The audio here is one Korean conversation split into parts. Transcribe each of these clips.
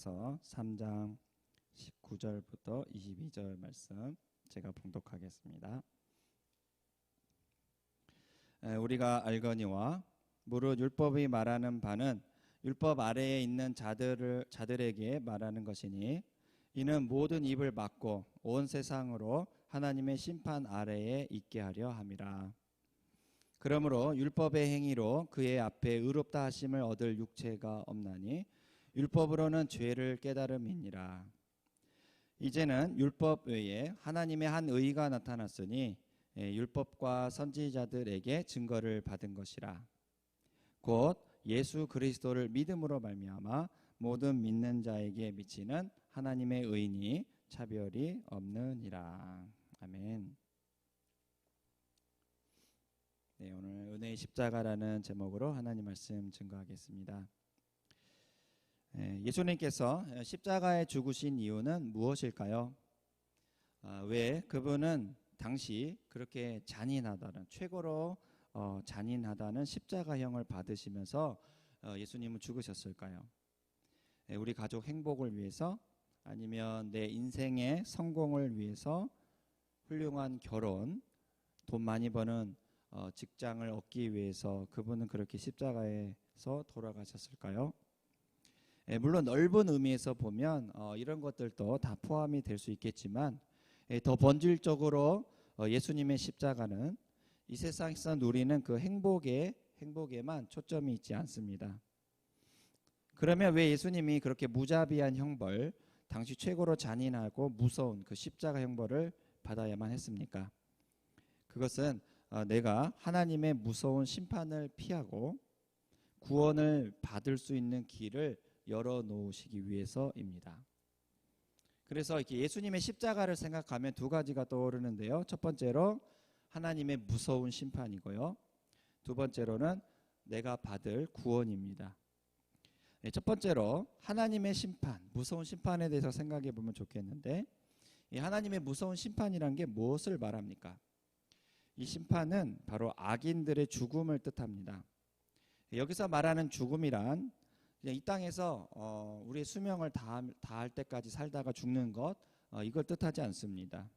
로마서 3장 19절부터 22절 말씀 제가 봉독하겠습니다. 우리가 알거니와 무릇 율법이 말하는 바는 율법 아래에 있는 자들에게 말하는 것이니 이는 모든 입을 막고 온 세상으로 하나님의 심판 아래에 있게 하려 함이라. 그러므로 율법의 행위로 그의 앞에 의롭다 하심을 얻을 육체가 없나니 율법으로는 죄를 깨달음이니라. 이제는 율법 외에 하나님의 한 의가 나타났으니 율법과 선지자들에게 증거를 받은 것이라. 곧 예수 그리스도를 믿음으로 말미암아 모든 믿는 자에게 미치는 하나님의 의니 차별이 없느니라. 아멘. 네, 오늘 은혜의 십자가라는 제목으로 하나님 말씀 증거하겠습니다. 예수님께서 십자가에 죽으신 이유는 무엇일까요? 왜 그분은 당시 그렇게 잔인하다는, 최고로 잔인하다는 십자가형을 받으시면서 예수님은 죽으셨을까요? 우리 가족 행복을 위해서, 아니면 내 인생의 성공을 위해서, 훌륭한 결혼, 돈 많이 버는 직장을 얻기 위해서 그분은 그렇게 십자가에서 돌아가셨을까요? 물론 넓은 의미에서 보면 이런 것들도 다 포함이 될 수 있겠지만, 더 본질적으로 예수님의 십자가는 이 세상에서 누리는 그 행복에만 초점이 있지 않습니다. 그러면 왜 예수님이 그렇게 무자비한 형벌, 당시 최고로 잔인하고 무서운 그 십자가 형벌을 받아야만 했습니까? 그것은 내가 하나님의 무서운 심판을 피하고 구원을 받을 수 있는 길을 열어놓으시기 위해서입니다. 그래서 이렇게 예수님의 십자가를 생각하면 두 가지가 떠오르는데요. 첫 번째로 하나님의 무서운 심판이고요. 두 번째로는 내가 받을 구원입니다. 첫 번째로 하나님의 심판, 무서운 심판에 대해서 생각해 보면 좋겠는데, 이 하나님의 무서운 심판이란 게 무엇을 말합니까? 이 심판은 바로 악인들의 죽음을 뜻합니다. 여기서 말하는 죽음이란 그냥 이 땅에서 우리의 수명을 다할 때까지 살다가 죽는 것, 이걸 뜻하지 않습니다.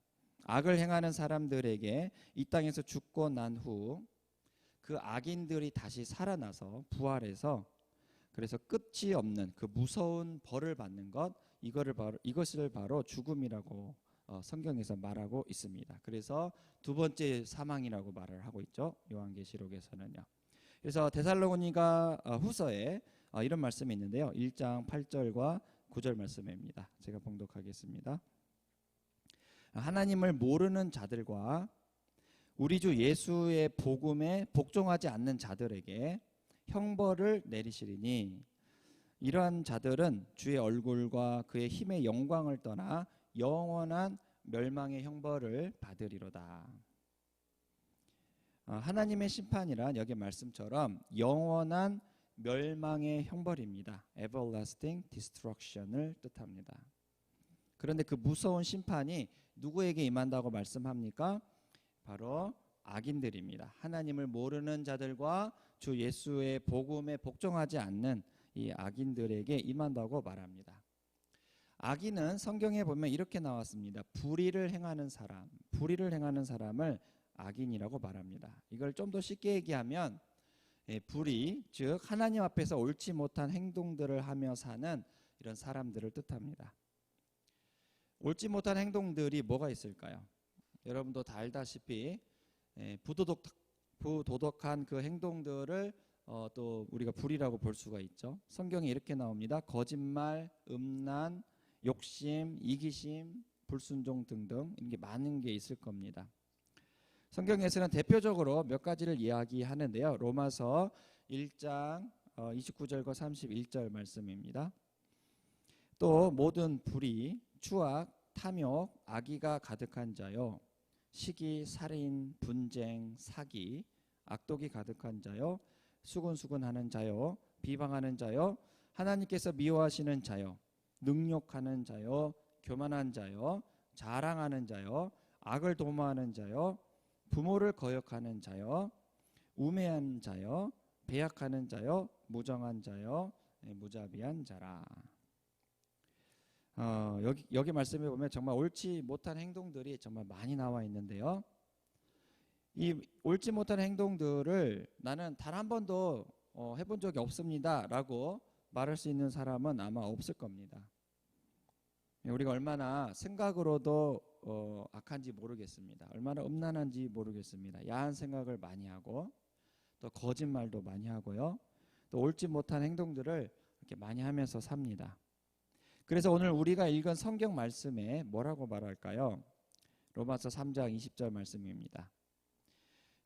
악을 행하는 사람들에게 이 땅에서 죽고 난 후 그 악인들이 다시 살아나서 부활해서, 그래서 끝이 없는 그 무서운 벌을 받는 것, 이것을 바로 죽음이라고 성경에서 말하고 있습니다. 그래서 두 번째 사망이라고 말을 하고 있죠. 요한계시록에서는요. 그래서 데살로니가 후서에 이런 말씀이 있는데요. 1장 8절과 9절 말씀입니다. 제가 봉독하겠습니다. 하나님을 모르는 자들과 우리 주 예수의 복음에 복종하지 않는 자들에게 형벌을 내리시리니 이러한 자들은 주의 얼굴과 그의 힘의 영광을 떠나 영원한 멸망의 형벌을 받으리로다. 하나님의 심판이란 여기 말씀처럼 영원한 멸망의 형벌입니다. Everlasting destruction을 뜻합니다. 그런데 그 무서운 심판이 누구에게 임한다고 말씀합니까? 바로 악인들입니다. 하나님을 모르는 자들과 주 예수의 복음에 복종하지 않는 이 악인들에게 임한다고 말합니다. 악인은 성경에 보면 이렇게 나왔습니다. 불의를 행하는 사람을 악인이라고 말합니다. 이걸 좀 더 쉽게 얘기하면 불의, 즉 하나님 앞에서 옳지 못한 행동들을 하며 사는 이런 사람들을 뜻합니다. 옳지 못한 행동들이 뭐가 있을까요? 여러분도 다 알다시피 부도덕한 그 행동들을 또 우리가 불의라고 볼 수가 있죠. 성경에 이렇게 나옵니다. 거짓말, 음란, 욕심, 이기심, 불순종 등등 이런 게 많은 게 있을 겁니다. 성경에서는 대표적으로 몇 가지를 이야기하는데요. 로마서 1장 29절과 31절 말씀입니다. 또 모든 불의, 추악, 탐욕, 악의가 가득한 자요, 시기, 살인, 분쟁, 사기, 악독이 가득한 자요, 수군수군하는 자요, 비방하는 자요, 하나님께서 미워하시는 자요, 능욕하는 자요, 교만한 자요, 자랑하는 자요, 악을 도모하는 자요, 부모를 거역하는 자요, 우매한 자요, 배약하는 자요, 무정한 자요, 무자비한 자라. 여기 말씀해 보면 정말 옳지 못한 행동들이 정말 많이 나와 있는데요. 이 옳지 못한 행동들을 나는 단 한 번도 해본 적이 없습니다라고 말할 수 있는 사람은 아마 없을 겁니다. 우리가 얼마나 생각으로도 악한지 모르겠습니다. 얼마나 음란한지 모르겠습니다. 야한 생각을 많이 하고 또 거짓말도 많이 하고요. 또 옳지 못한 행동들을 이렇게 많이 하면서 삽니다. 그래서 오늘 우리가 읽은 성경 말씀에 뭐라고 말할까요? 로마서 3장 20절 말씀입니다.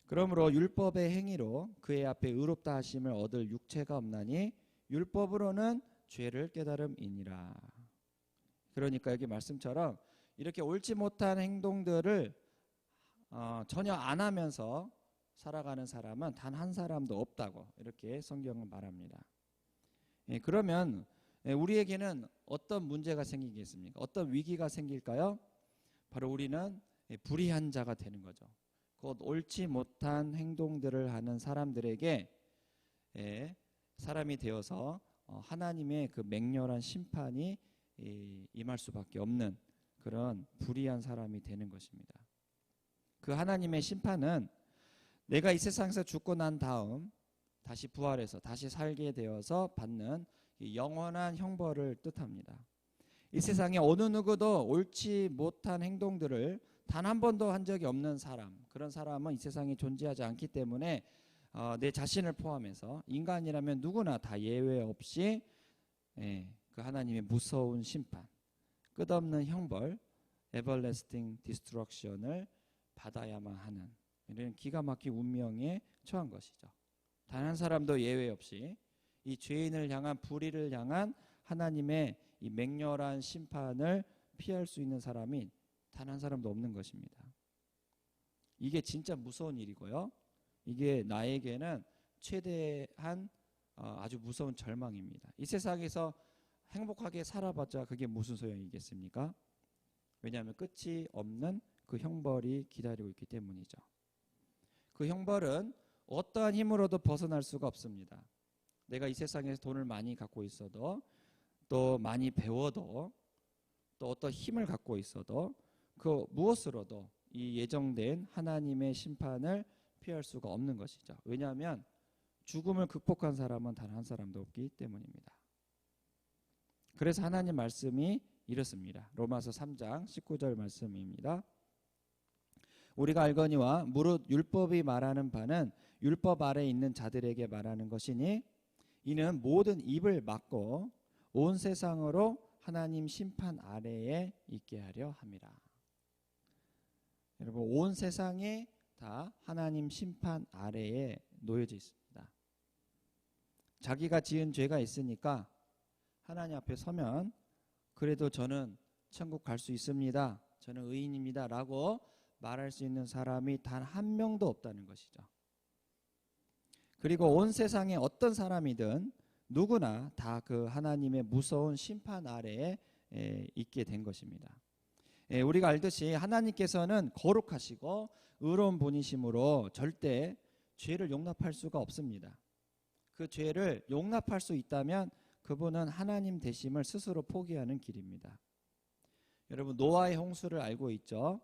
그러므로 율법의 행위로 그의 앞에 의롭다 하심을 얻을 육체가 없나니 율법으로는 죄를 깨달음이니라. 그러니까 여기 말씀처럼 이렇게 옳지 못한 행동들을 전혀 안 하면서 살아가는 사람은 단 한 사람도 없다고 이렇게 성경은 말합니다. 그러면 우리에게는 어떤 문제가 생기겠습니까? 어떤 위기가 생길까요? 바로 우리는 불의한 자가 되는 거죠. 곧 옳지 못한 행동들을 하는 사람들에게 사람이 되어서 하나님의 그 맹렬한 심판이 임할 수밖에 없는 그런 불의한 사람이 되는 것입니다. 그 하나님의 심판은 내가 이 세상에서 죽고 난 다음 다시 부활해서 다시 살게 되어서 받는 영원한 형벌을 뜻합니다. 이 세상에 어느 누구도 옳지 못한 행동들을 단 한 번도 한 적이 없는 사람, 그런 사람은 이 세상에 존재하지 않기 때문에 내 자신을 포함해서 인간이라면 누구나 다 예외 없이 그 하나님의 무서운 심판, 끝없는 형벌, everlasting destruction을 받아야만 하는 이런 기가 막힌 운명에 처한 것이죠. 단 한 사람도 예외 없이 이 죄인을 향한 불의를 향한 하나님의 이 맹렬한 심판을 피할 수 있는 사람이 단 한 사람도 없는 것입니다. 이게 진짜 무서운 일이고요. 이게 나에게는 최대한 아주 무서운 절망입니다. 이 세상에서 행복하게 살아봤자 그게 무슨 소용이겠습니까? 왜냐하면 끝이 없는 그 형벌이 기다리고 있기 때문이죠. 그 형벌은 어떠한 힘으로도 벗어날 수가 없습니다. 내가 이 세상에서 돈을 많이 갖고 있어도 또 많이 배워도 또 어떤 힘을 갖고 있어도 그 무엇으로도 이 예정된 하나님의 심판을 피할 수가 없는 것이죠. 왜냐하면 죽음을 극복한 사람은 단 한 사람도 없기 때문입니다. 그래서 하나님 말씀이 이렇습니다. 로마서 3장 19절 말씀입니다. 우리가 알거니와 무릇 율법이 말하는 바는 율법 아래 있는 자들에게 말하는 것이니 이는 모든 입을 막고 온 세상으로 하나님 심판 아래에 있게 하려 함이라. 여러분, 온 세상이 다 하나님 심판 아래에 놓여져 있습니다. 자기가 지은 죄가 있으니까 하나님 앞에 서면 그래도 저는 천국 갈 수 있습니다. 저는 의인입니다. 라고 말할 수 있는 사람이 단 한 명도 없다는 것이죠. 그리고 온 세상에 어떤 사람이든 누구나 다 그 하나님의 무서운 심판 아래에 있게 된 것입니다. 우리가 알듯이 하나님께서는 거룩하시고 의로운 분이심으로 절대 죄를 용납할 수가 없습니다. 그 죄를 용납할 수 있다면 그분은 하나님 되심을 스스로 포기하는 길입니다. 여러분, 노아의 홍수를 알고 있죠?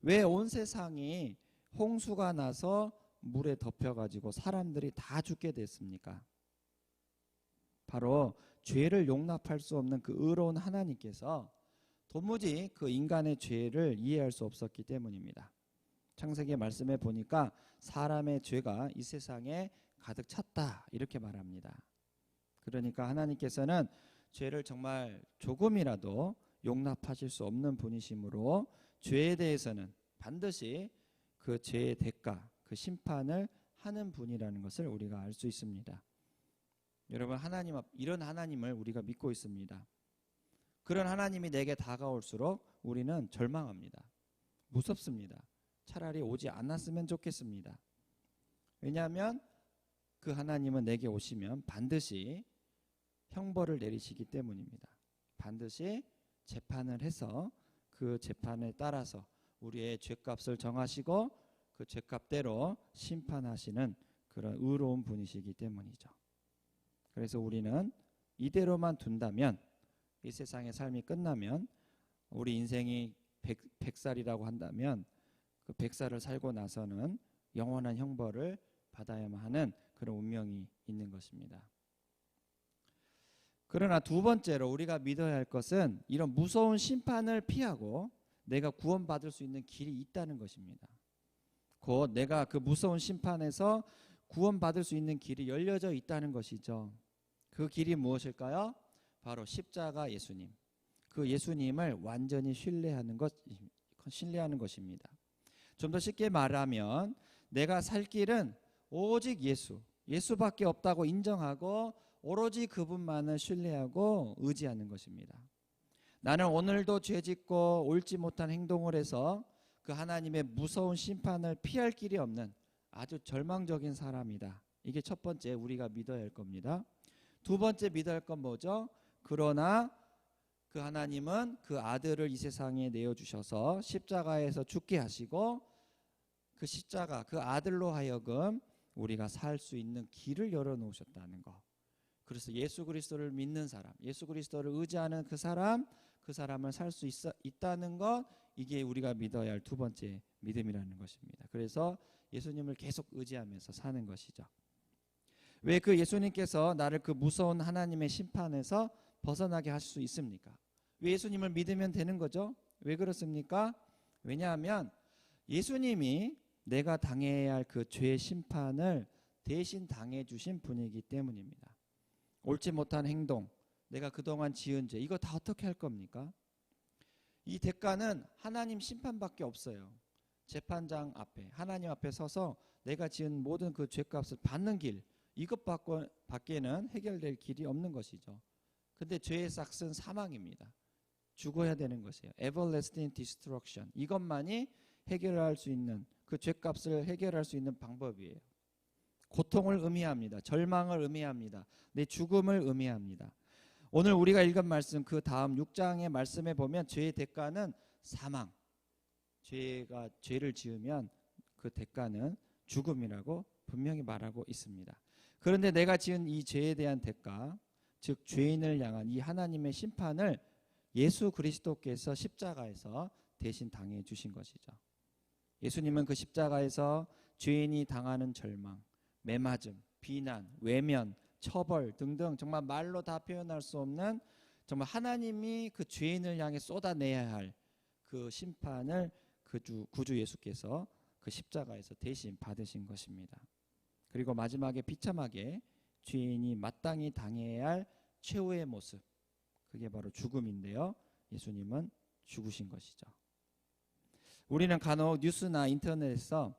왜 온 세상이 홍수가 나서 물에 덮여가지고 사람들이 다 죽게 됐습니까? 바로 죄를 용납할 수 없는 그 의로운 하나님께서 도무지 그 인간의 죄를 이해할 수 없었기 때문입니다. 창세기 말씀에 보니까 사람의 죄가 이 세상에 가득 찼다 이렇게 말합니다. 그러니까 하나님께서는 죄를 정말 조금이라도 용납하실 수 없는 분이시므로 죄에 대해서는 반드시 그 죄의 대가, 그 심판을 하는 분이라는 것을 우리가 알 수 있습니다. 여러분, 이런 하나님을 우리가 믿고 있습니다. 그런 하나님이 내게 다가올수록 우리는 절망합니다. 무섭습니다. 차라리 오지 않았으면 좋겠습니다. 왜냐하면 그 하나님은 내게 오시면 반드시 형벌을 내리시기 때문입니다. 반드시 재판을 해서 그 재판에 따라서 우리의 죄값을 정하시고 그 죄값대로 심판하시는 그런 의로운 분이시기 때문이죠. 그래서 우리는 이대로만 둔다면 이 세상의 삶이 끝나면 우리 인생이 100살이라고 한다면 그 100살을 살고 나서는 영원한 형벌을 받아야만 하는 그런 운명이 있는 것입니다. 그러나 두 번째로 우리가 믿어야 할 것은 이런 무서운 심판을 피하고 내가 구원받을 수 있는 길이 있다는 것입니다. 곧 내가 그 무서운 심판에서 구원받을 수 있는 길이 열려져 있다는 것이죠. 그 길이 무엇일까요? 바로 십자가 예수님. 그 예수님을 완전히 신뢰하는 것입니다. 좀 더 쉽게 말하면 내가 살 길은 오직 예수밖에 없다고 인정하고 오로지 그분만을 신뢰하고 의지하는 것입니다. 나는 오늘도 죄짓고 옳지 못한 행동을 해서 그 하나님의 무서운 심판을 피할 길이 없는 아주 절망적인 사람이다. 이게 첫 번째 우리가 믿어야 할 겁니다. 두 번째 믿어야 할 건 뭐죠? 그러나 그 하나님은 그 아들을 이 세상에 내어주셔서 십자가에서 죽게 하시고 그 십자가, 그 아들로 하여금 우리가 살 수 있는 길을 열어놓으셨다는 것. 그래서 예수 그리스도를 믿는 사람, 예수 그리스도를 의지하는 그 사람을 살 수 있다는 것, 이게 우리가 믿어야 할 두 번째 믿음이라는 것입니다. 그래서 예수님을 계속 의지하면서 사는 것이죠. 왜 그 예수님께서 나를 그 무서운 하나님의 심판에서 벗어나게 하실 수 있습니까? 왜 예수님을 믿으면 되는 거죠? 왜 그렇습니까? 왜냐하면 예수님이 내가 당해야 할 그 죄의 심판을 대신 당해 주신 분이기 때문입니다. 옳지 못한 행동, 내가 그동안 지은 죄, 이거 다 어떻게 할 겁니까? 이 대가는 하나님 심판밖에 없어요. 재판장 앞에, 하나님 앞에 서서 내가 지은 모든 그 죄값을 받는 길, 이것 밖에는 해결될 길이 없는 것이죠. 근데 죄의 삭은 사망입니다. 죽어야 되는 것이에요. Everlasting destruction. 이것만이 해결할 수 있는, 그 죄값을 해결할 수 있는 방법이에요. 고통을 의미합니다. 절망을 의미합니다. 내 죽음을 의미합니다. 오늘 우리가 읽은 말씀, 그 다음 6장의 말씀에 보면 죄의 대가는 사망. 죄를 지으면 그 대가는 죽음이라고 분명히 말하고 있습니다. 그런데 내가 지은 이 죄에 대한 대가, 즉 죄인을 향한 이 하나님의 심판을 예수 그리스도께서 십자가에서 대신 당해 주신 것이죠. 예수님은 그 십자가에서 죄인이 당하는 절망, 매맞음, 비난, 외면, 처벌 등등 정말 말로 다 표현할 수 없는 정말 하나님이 그 죄인을 향해 쏟아내야 할 그 심판을 구주 예수께서 그 십자가에서 대신 받으신 것입니다. 그리고 마지막에 비참하게 죄인이 마땅히 당해야 할 최후의 모습, 그게 바로 죽음인데요. 예수님은 죽으신 것이죠. 우리는 간혹 뉴스나 인터넷에서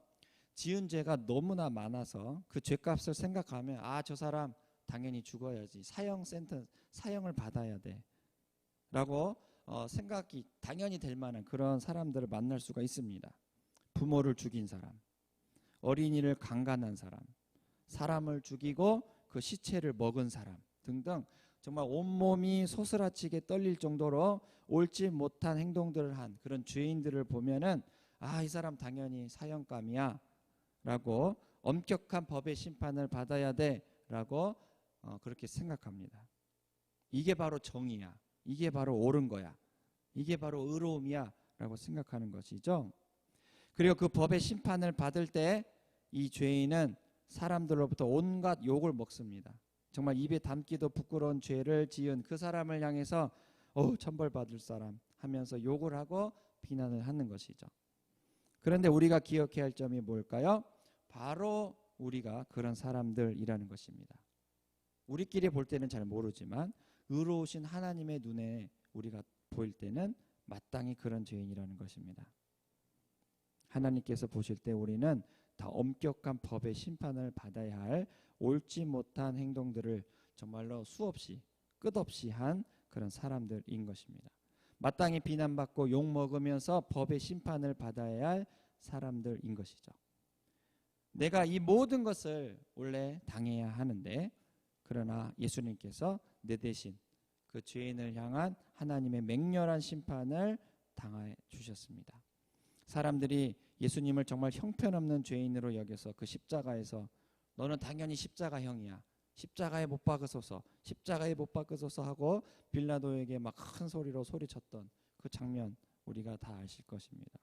지은 죄가 너무나 많아서 그 죄값을 생각하면 저 사람 당연히 죽어야지, 사형을 받아야 돼 라고 생각이 당연히 될 만한 그런 사람들을 만날 수가 있습니다. 부모를 죽인 사람, 어린이를 강간한 사람, 사람을 죽이고 그 시체를 먹은 사람 등등 정말 온몸이 소스라치게 떨릴 정도로 옳지 못한 행동들을 한 그런 죄인들을 보면은 이 사람 당연히 사형감이야 라고 엄격한 법의 심판을 받아야 돼 라고 그렇게 생각합니다. 이게 바로 정의야, 이게 바로 옳은 거야, 이게 바로 의로움이야 라고 생각하는 것이죠. 그리고 그 법의 심판을 받을 때 이 죄인은 사람들로부터 온갖 욕을 먹습니다. 정말 입에 담기도 부끄러운 죄를 지은 그 사람을 향해서 천벌받을 사람 하면서 욕을 하고 비난을 하는 것이죠. 그런데 우리가 기억해야 할 점이 뭘까요? 바로 우리가 그런 사람들이라는 것입니다. 우리끼리 볼 때는 잘 모르지만 의로우신 하나님의 눈에 우리가 보일 때는 마땅히 그런 죄인이라는 것입니다. 하나님께서 보실 때 우리는 다 엄격한 법의 심판을 받아야 할 옳지 못한 행동들을 정말로 수없이 끝없이 한 그런 사람들인 것입니다. 마땅히 비난받고 욕먹으면서 법의 심판을 받아야 할 사람들인 것이죠. 내가 이 모든 것을 원래 당해야 하는데, 그러나 예수님께서 내 대신 그 죄인을 향한 하나님의 맹렬한 심판을 당해 주셨습니다. 사람들이 예수님을 정말 형편없는 죄인으로 여겨서 그 십자가에서 너는 당연히 십자가형이야, 십자가에 못 박으소서, 십자가에 못 박으소서 하고 빌라도에게 막 큰 소리로 소리쳤던 그 장면 우리가 다 아실 것입니다.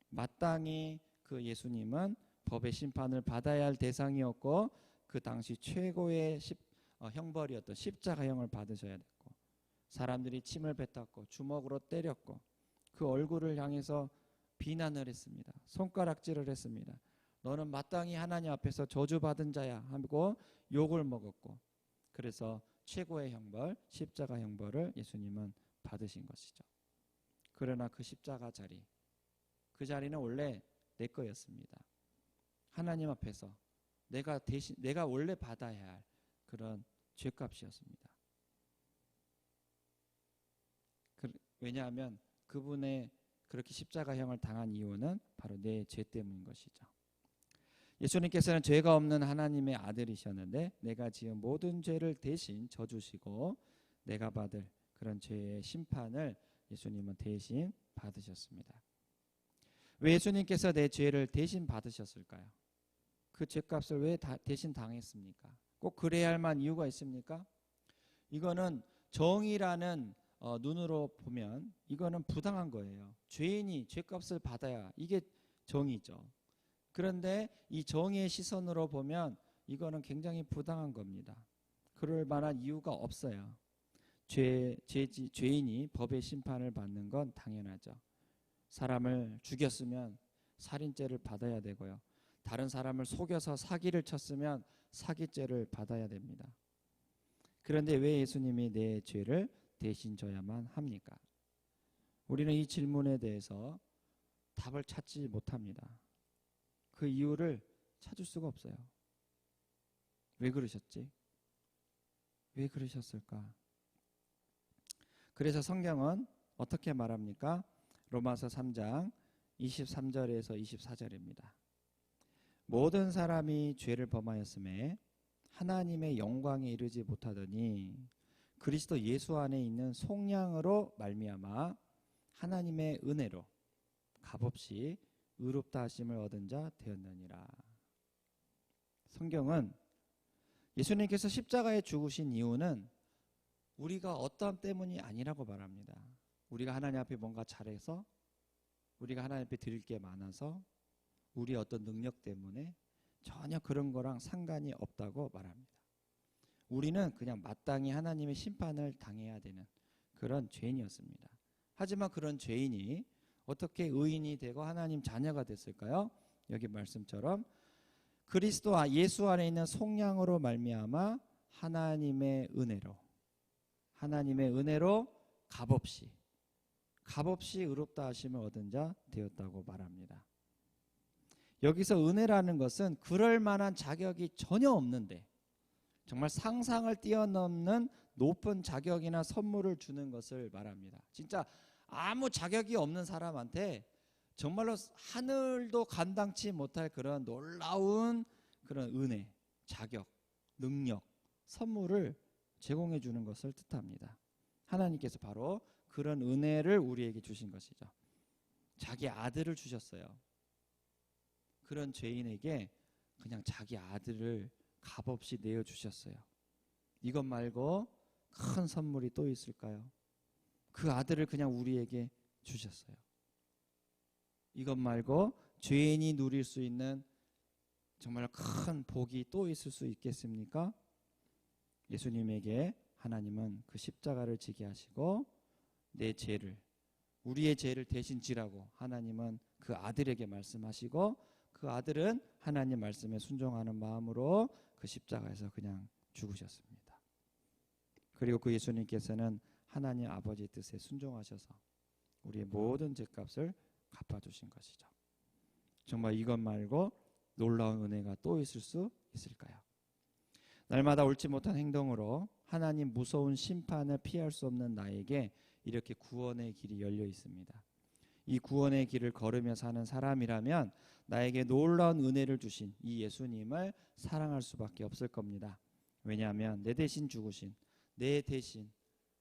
마땅히 그 예수님은 법의 심판을 받아야 할 대상이었고 그 당시 최고의 형벌이었던 십자가형을 받으셔야 됐고, 사람들이 침을 뱉었고 주먹으로 때렸고 그 얼굴을 향해서 비난을 했습니다. 손가락질을 했습니다. 너는 마땅히 하나님 앞에서 저주받은 자야 하고 욕을 먹었고, 그래서 최고의 형벌, 십자가 형벌을 예수님은 받으신 것이죠. 그러나 그 십자가 자리, 그 자리는 원래 내 거였습니다. 하나님 앞에서 내가 원래 받아야 할 그런 죄값이었습니다. 왜냐하면 그분의 그렇게 십자가형을 당한 이유는 바로 내 죄 때문인 것이죠. 예수님께서는 죄가 없는 하나님의 아들이셨는데 내가 지은 모든 죄를 대신 져주시고 내가 받을 그런 죄의 심판을 예수님은 대신 받으셨습니다. 왜 예수님께서 내 죄를 대신 받으셨을까요? 그 죄값을 왜 대신 당했습니까? 꼭 그래야 할 만한 이유가 있습니까? 이거는 정의라는 눈으로 보면 이거는 부당한 거예요. 죄인이 죄값을 받아야 이게 정의죠. 그런데 이 정의의 시선으로 보면 이거는 굉장히 부당한 겁니다. 그럴 만한 이유가 없어요. 죄인이 법의 심판을 받는 건 당연하죠. 사람을 죽였으면 살인죄를 받아야 되고요. 다른 사람을 속여서 사기를 쳤으면 사기죄를 받아야 됩니다. 그런데 왜 예수님이 내 죄를 대신 져야만 합니까? 우리는 이 질문에 대해서 답을 찾지 못합니다. 그 이유를 찾을 수가 없어요. 왜 그러셨지? 왜 그러셨을까? 그래서 성경은 어떻게 말합니까? 로마서 3장 23절에서 24절입니다. 모든 사람이 죄를 범하였음에 하나님의 영광에 이르지 못하더니 그리스도 예수 안에 있는 속량으로 말미암아 하나님의 은혜로 값없이 의롭다 하심을 얻은 자 되었느니라. 성경은 예수님께서 십자가에 죽으신 이유는 우리가 어떠함 때문이 아니라고 말합니다. 우리가 하나님 앞에 뭔가 잘해서, 우리가 하나님 앞에 드릴 게 많아서, 우리의 어떤 능력 때문에 전혀 그런 거랑 상관이 없다고 말합니다. 우리는 그냥 마땅히 하나님의 심판을 당해야 되는 그런 죄인이었습니다. 하지만 그런 죄인이 어떻게 의인이 되고 하나님 자녀가 됐을까요? 여기 말씀처럼 그리스도 예수 안에 있는 속량으로 말미암아 하나님의 은혜로 값없이 의롭다 하심을 얻은 자 되었다고 말합니다. 여기서 은혜라는 것은 그럴 만한 자격이 전혀 없는데 정말 상상을 뛰어넘는 높은 자격이나 선물을 주는 것을 말합니다. 진짜 아무 자격이 없는 사람한테 정말로 하늘도 감당치 못할 그런 놀라운 그런 은혜, 자격, 능력, 선물을 제공해 주는 것을 뜻합니다. 하나님께서 바로 그런 은혜를 우리에게 주신 것이죠. 자기 아들을 주셨어요. 그런 죄인에게 그냥 자기 아들을 값없이 내어주셨어요. 이것 말고 큰 선물이 또 있을까요? 그 아들을 그냥 우리에게 주셨어요. 이것 말고 죄인이 누릴 수 있는 정말 큰 복이 또 있을 수 있겠습니까? 예수님에게 하나님은 그 십자가를 지게 하시고 우리의 죄를 대신 지라고 하나님은 그 아들에게 말씀하시고 그 아들은 하나님 말씀에 순종하는 마음으로 그 십자가에서 그냥 죽으셨습니다. 그리고 그 예수님께서는 하나님 아버지의 뜻에 순종하셔서 우리의 모든 죄값을 갚아주신 것이죠. 정말 이것 말고 놀라운 은혜가 또 있을 수 있을까요? 날마다 옳지 못한 행동으로 하나님 무서운 심판을 피할 수 없는 나에게 이렇게 구원의 길이 열려 있습니다. 이 구원의 길을 걸으며 사는 사람이라면 나에게 놀라운 은혜를 주신 이 예수님을 사랑할 수밖에 없을 겁니다. 왜냐하면 내 대신 죽으신, 내 대신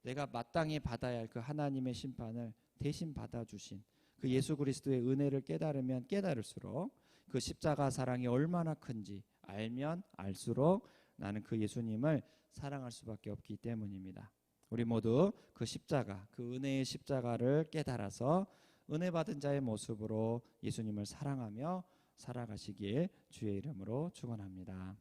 내가 마땅히 받아야 할 그 하나님의 심판을 대신 받아주신 그 예수 그리스도의 은혜를 깨달으면 깨달을수록 그 십자가 사랑이 얼마나 큰지 알면 알수록 나는 그 예수님을 사랑할 수밖에 없기 때문입니다. 우리 모두 그 십자가, 그 은혜의 십자가를 깨달아서 은혜 받은 자의 모습으로 예수님을 사랑하며 살아가시길 주의 이름으로 축원합니다.